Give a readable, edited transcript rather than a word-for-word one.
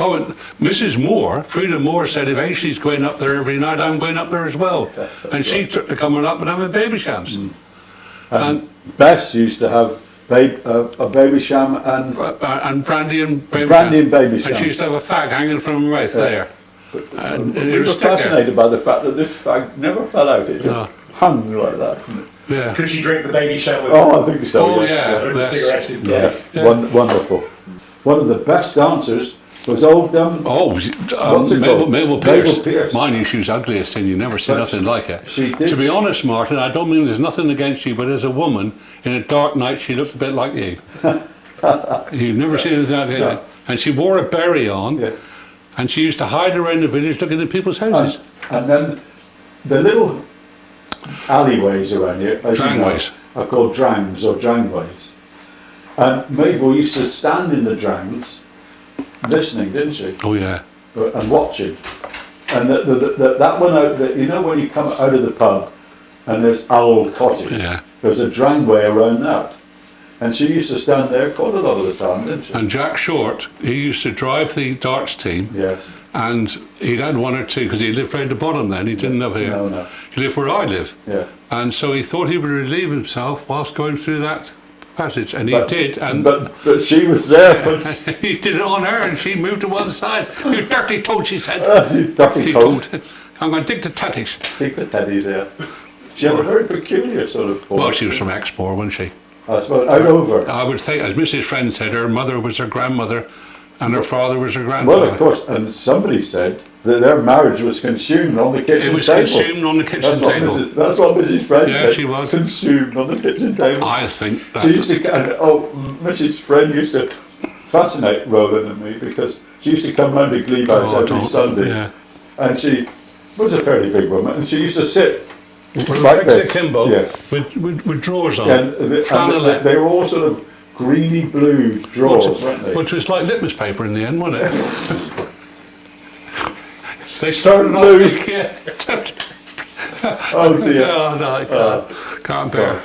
Oh, and Mrs. Moore, Frida Moore, said if Ashley's going up there every night, I'm going up there as well. And she took to coming up and having Babychams. And Bess used to have a Babycham And brandy and Babycham. Brandy and Babycham. And she used to have a fag hanging from her mouth there. And we were fascinated by the fact that this fag never fell out. It just hung like that. Yeah. Could she drink the Babycham with, Oh, I think so. Oh, yes. yeah. with a cigarette in Yes. place? Wonderful. One of the best dancers was old What's it called? Mabel Pierce. Mabel Pierce. Mine, she was ugliest thing. You never see But nothing like it. she did- To be honest, Martin, I don't mean there's nothing against you, but as a woman, in a dark night, she looked a bit like you. You've never seen anything like that. No. And she wore a berry on, Yeah. and she used to hide around the village looking at people's houses. And then the little alleyways around here, as you know, Drangways. are called drangs or drangways. And Mabel used to stand in the drangs, listening, didn't she? Oh yeah. And watching. And that one out, you know when you come out of the pub and there's Owl Cottage, Yeah. there's a drangway around that. And she used to stand there quite a lot of the time, didn't she? And Jack Short, he used to drive the darts team, Yes. and he'd had one or two because he lived right at the bottom then. He didn't live here. No. He lived where I live. Yeah. And so he thought he would relieve himself whilst going through that passage, and he did. And But she was there, but he did it on her, and she moved to one side. You dirty toad, she said. you dirty He coat. told, I'm going to dig the tatties. Take the teddies there. She had a very peculiar sort of voice. Well, she was from Exmoor, wasn't she? I suppose out over. I would think, as Mrs. Friend said, her mother was her grandmother, and her father was her grandfather. Well, of course, and somebody said that their marriage was consumed on the kitchen It was table. consumed on the kitchen That's what table. That's what Mrs. Friend Yeah, said. she was. Consumed on the kitchen table. I think that. She used to, Mrs. Friend used to fascinate Roland and me because she used to come round to Glebe House every Sunday, Yeah. and she was a fairly big woman, and she used to sit With like legs this. akimbo, Yes. with drawers on. And, Flannelette. they were all sort of greeny blue drawers, weren't they? Which was like litmus paper in the end, wasn't it? They Turned started blue. off. Yeah. Oh dear. Oh, no, I can't bear.